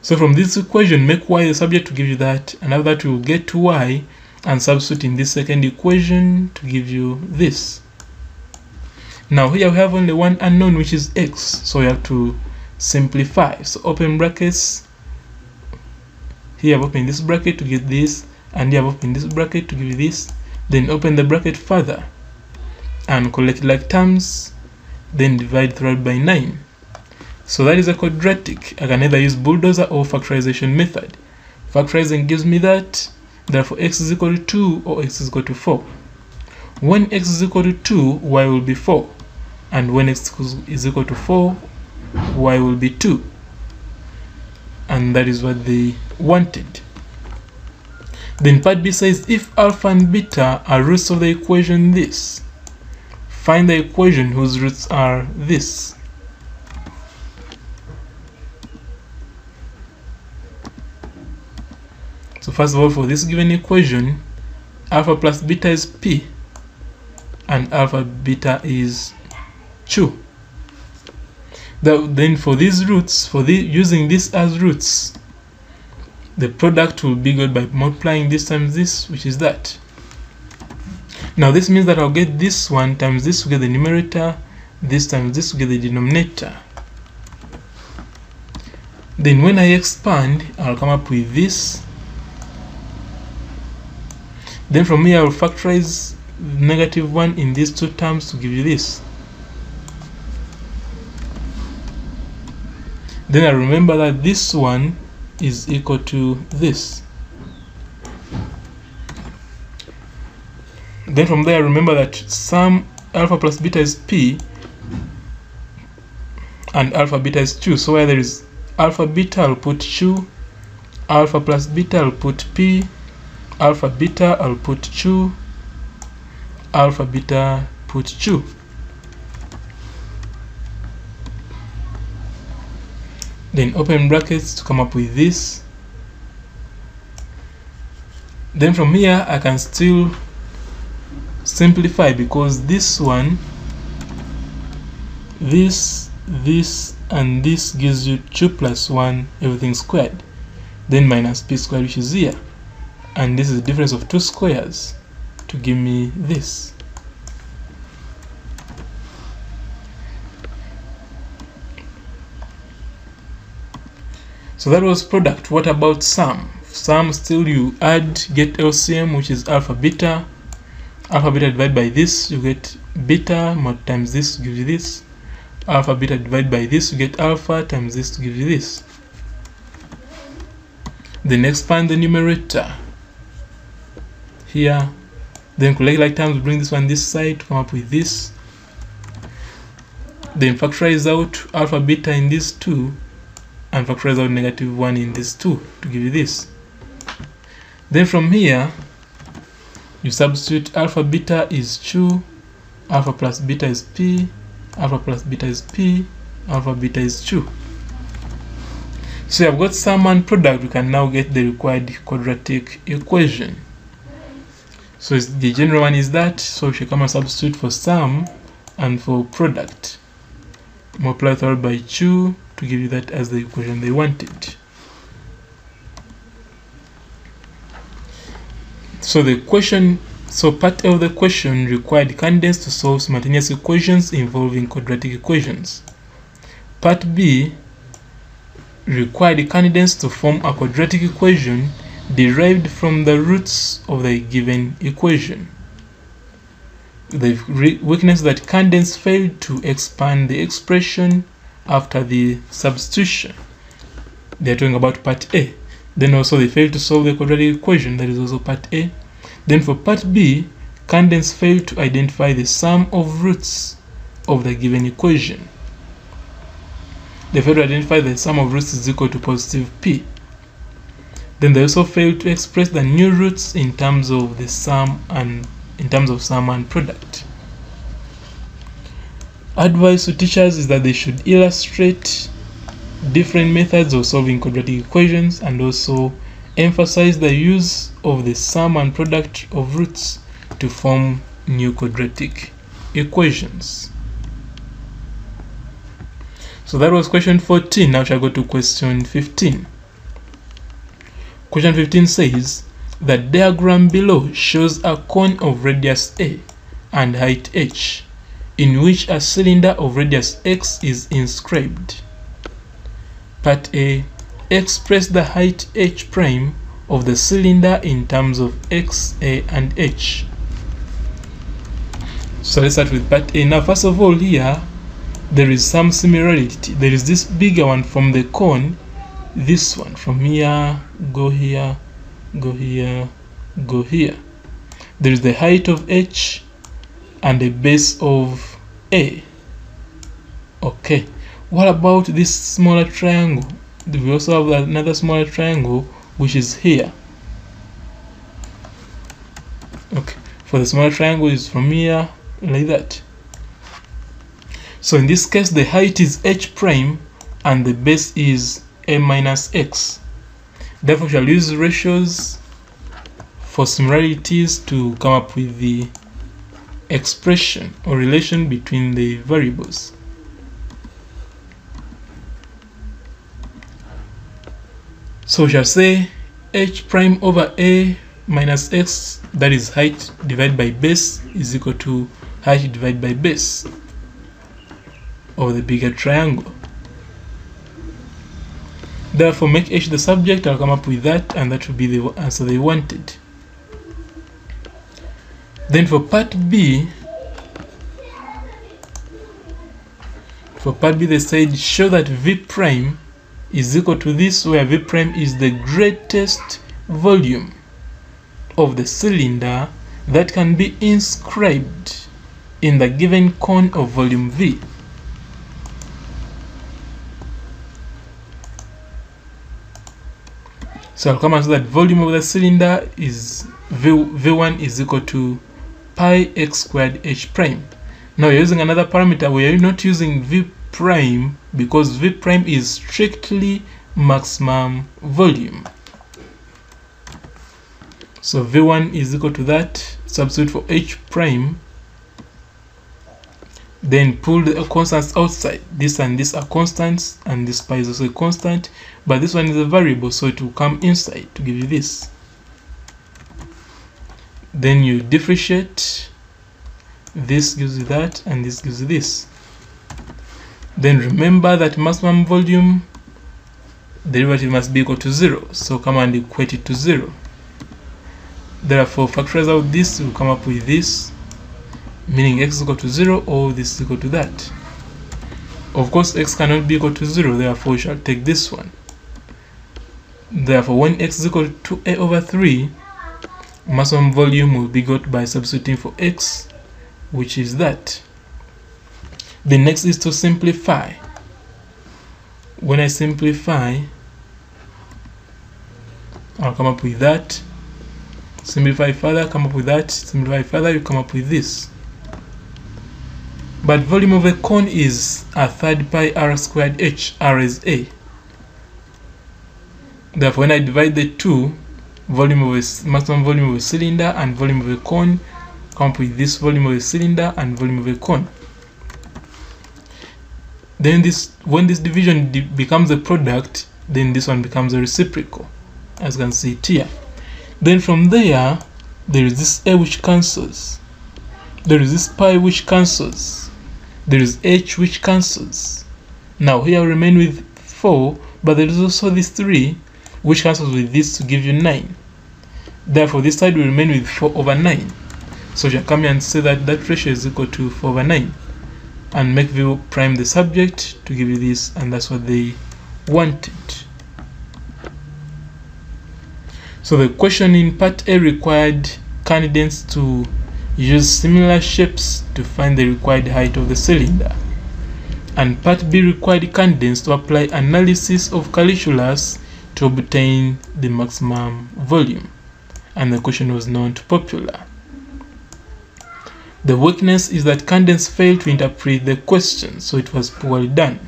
So from this equation, make y the subject to give you that, and after that we will get to y and substitute in this second equation to give you this. Now here we have only one unknown, which is x, so we have to simplify. So open brackets. Here I've opened this bracket to get this, and here I've opened this bracket to give you this. Then open the bracket further and collect like terms, then divide throughout by 9. So that is a quadratic. I can either use bulldozer or factorization method. Factorizing gives me that, therefore x is equal to 2 or x is equal to 4. When x is equal to 2, y will be 4. And when x is equal to 4, y will be 2. And that is what they wanted. Then part B says, if alpha and beta are roots of the equation this, find the equation whose roots are this. So first of all, for this given equation, alpha plus beta is p, and alpha beta is 2. Then for these roots, using this as roots, the product will be good by multiplying this times this, which is that. Now this means that I'll get this one times this to get the numerator, this times this to get the denominator. Then when I expand, I'll come up with this. Then from here, I will factorize -1 in these two terms to give you this. Then I remember that this one is equal to this. Then from there, I remember that sum alpha plus beta is p, and alpha beta is 2. So where there is alpha beta, I'll put 2. Alpha plus beta, I'll put p. Alpha beta, I'll put 2. Alpha beta, put 2. Then open brackets to come up with this. Then from here, I can still simplify, because this one, this, and this gives you 2 plus 1, everything squared. Then minus p squared, which is here. And this is the difference of 2 squares to give me this. So that was product. What about sum? Sum, still you add, get LCM, which is alpha beta. Alpha beta divided by this, you get beta, more times this to give you this. Alpha beta divided by this, you get alpha times this to give you this. Then expand the numerator here. Then collect like terms, bring this one this side to come up with this. Then factorize out alpha beta in these two, and factorize out -1 in these two to give you this. Then from here, you substitute alpha beta is 2, alpha plus beta is p, alpha plus beta is p, alpha beta is 2. So I've got sum and product. We can now get the required quadratic equation. So the general one is that. So we should come and substitute for sum and for product. Multiply throughout by 2 to give you that as the equation they wanted. So the question, part of the question required candidates to solve simultaneous equations involving quadratic equations. Part B required candidates to form a quadratic equation derived from the roots of the given equation. The weakness that candidates failed to expand the expression after the substitution. They are talking about part A. Then also they failed to solve the quadratic equation. That is also part A. Then for part B, candidates failed to identify the sum of roots of the given equation. They failed to identify the sum of roots is equal to positive p. Then they also failed to express the new roots in terms of the sum and product. Advice to teachers is that they should illustrate different methods of solving quadratic equations and also emphasize the use of the sum and product of roots to form new quadratic equations. So that was question 14. Now shall go to question 15. Question 15 says, the diagram below shows a cone of radius a and height h, in which a cylinder of radius x is inscribed. Part A, express the height h prime of the cylinder in terms of x, a, and h. So let's start with part A. Now first of all, here there is some similarity. There is this bigger one from the cone, this one from here, go here, go here, go here. There is the height of h and the base of a. Okay, what about this smaller triangle? We also have another smaller triangle which is here. Okay, for the smaller triangle is from here like that. So in this case the height is h prime and the base is a minus x. Therefore we shall use ratios for similarities to come up with the expression or relation between the variables. So we shall say h prime over a minus x, that is height divided by base, is equal to height divided by base of the bigger triangle. Therefore make h the subject. I'll come up with that, and that will be the answer they wanted. Then for part B, they said show that v prime is equal to this, where v prime is the greatest volume of the cylinder that can be inscribed in the given cone of volume v. So I'll come and say that volume of the cylinder is v1 is equal to pi x squared h prime. Now we're using another parameter. We are not using v prime because v prime is strictly maximum volume. So v1 is equal to that. Substitute for h prime. Then pull the constants outside. This and this are constants, and this pi is also a constant, but this one is a variable, so it will come inside to give you this. Then you differentiate. This gives you that, and this gives you this. Then remember that maximum volume derivative must be equal to 0, so come and equate it to 0. Therefore factorize out this, you will come up with this, meaning x is equal to 0 or this is equal to that. Of course x cannot be equal to 0, therefore we shall take this one. Therefore when x is equal to a over 3, maximum volume will be got by substituting for x, which is that. The next is to simplify. When I simplify, I'll come up with that. Simplify further, come up with that. Simplify further, you come up with this. But volume of a cone is a third pi r squared h. R is a. Therefore when I divide the two, maximum volume of a cylinder and volume of a cone, come up with this volume of a cylinder and volume of a cone. Then when this division becomes a product, then this one becomes a reciprocal, as you can see it here. Then from there is this a which cancels, there is this pi which cancels, there is h which cancels. Now here I remain with 4, but there is also this 3 which cancels with this to give you 9. Therefore this side will remain with 4 over 9. So you can come here and say that that ratio is equal to 4 over 9, and make v prime the subject to give you this, and that's what they wanted. So the question in part A required candidates to use similar shapes to find the required height of the cylinder, and part B required candidates to apply analysis of calculus to obtain the maximum volume, and the question was not popular. The weakness is that candidates failed to interpret the question, so it was poorly done,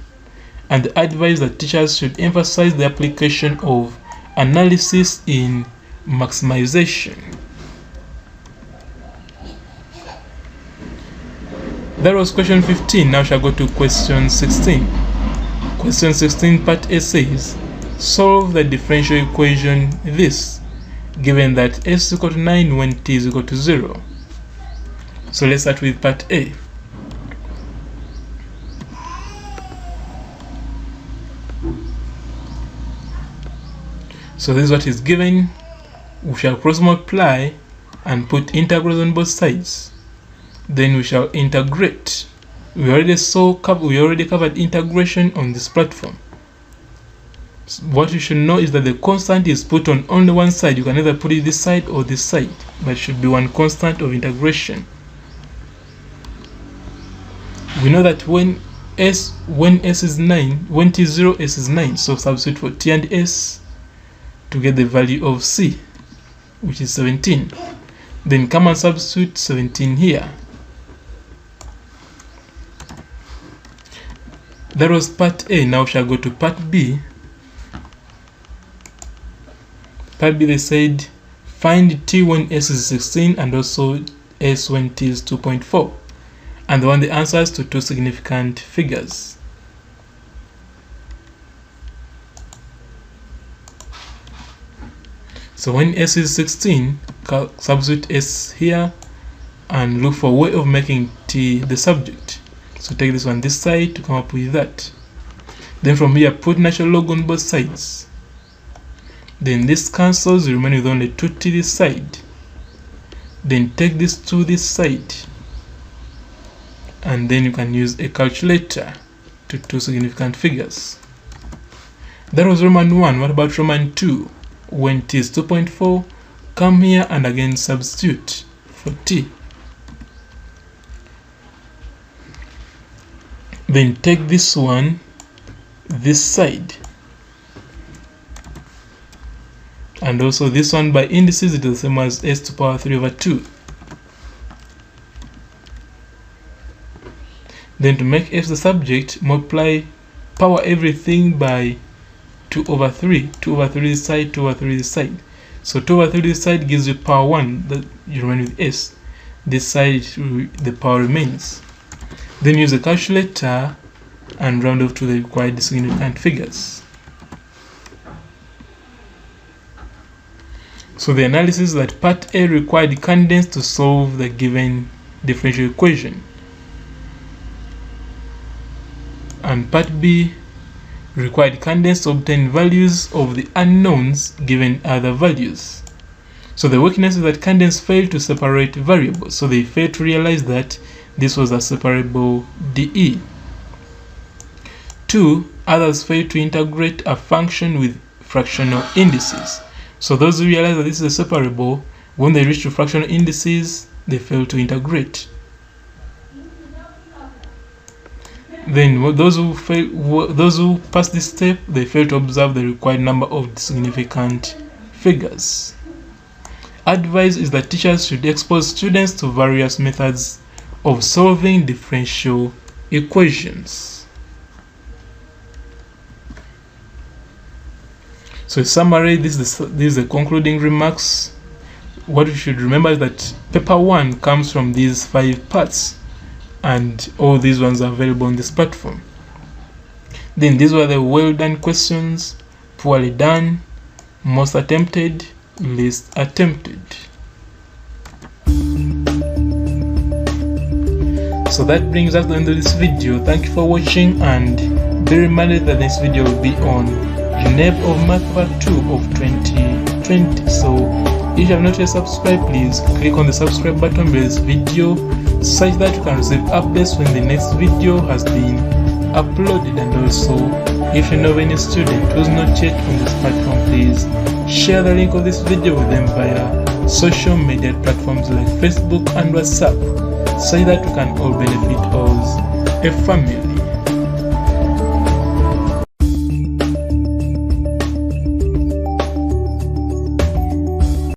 and the advice that teachers should emphasize the application of analysis in maximization. That was question 15. Now shall go to question 16. Question 16 part A says, solve the differential equation this, given that s is equal to 9 when t is equal to 0. So let's start with part A. So this is what is given. We shall cross multiply and put integrals on both sides. Then we shall integrate. We already covered integration on this platform. So what you should know is that the constant is put on only one side. You can either put it this side or this side, but it should be one constant of integration. We know that when s is 9, when t is 0, s is 9. So substitute for t and s to get the value of c, which is 17. Then come and substitute 17 here. That was part A. Now we shall go to part B. Part B, they said find t when s is 16 and also s when t is 2.4. And they want the answers to two significant figures. So when s is 16, substitute s here and look for a way of making t the subject. So take this one this side to come up with that. Then from here put natural log on both sides. Then this cancels, you remain with only 2t this side. Then take this to this side. And then you can use a calculator to two significant figures. That was Roman 1. What about Roman 2? When t is 2.4, come here and again substitute for t. Then take this one this side. And also this one by indices, it is the same as s to the power 3 over 2. Then to make f the subject, multiply power everything by 2 over 3. 2 over 3 this side, 2 over 3 this side. So 2 over 3 this side gives you power 1, that you remain with s. This side, the power remains. Then use a calculator and round off to the required significant figures. So the analysis that part A required candidates to solve the given differential equation. And part B required candidates to obtain values of the unknowns given other values. So the weakness is that candidates failed to separate variables. So they failed to realize that this was a separable dE. 2. Others failed to integrate a function with fractional indices. So those who realize that this is a separable, when they reach to fractional indices, they fail to integrate. Then those who pass this step, they fail to observe the required number of significant figures. Advice is that teachers should expose students to various methods of solving differential equations. So in summary, this is the concluding remarks. What you should remember is that paper 1 comes from these 5 parts, and all these ones are available on this platform. Then these were the well done questions, poorly done, most attempted, least attempted. So that brings us to the end of this video. Thank you for watching, and be reminded that this video will be on Uneb of Math Part 2 of 2020. So if you have not yet subscribed, please click on the subscribe button below this video such that you can receive updates when the next video has been uploaded. And also, if you know any student who's not yet on this platform, please share the link of this video with them via social media platforms like Facebook and WhatsApp, so that we can all benefit as a family.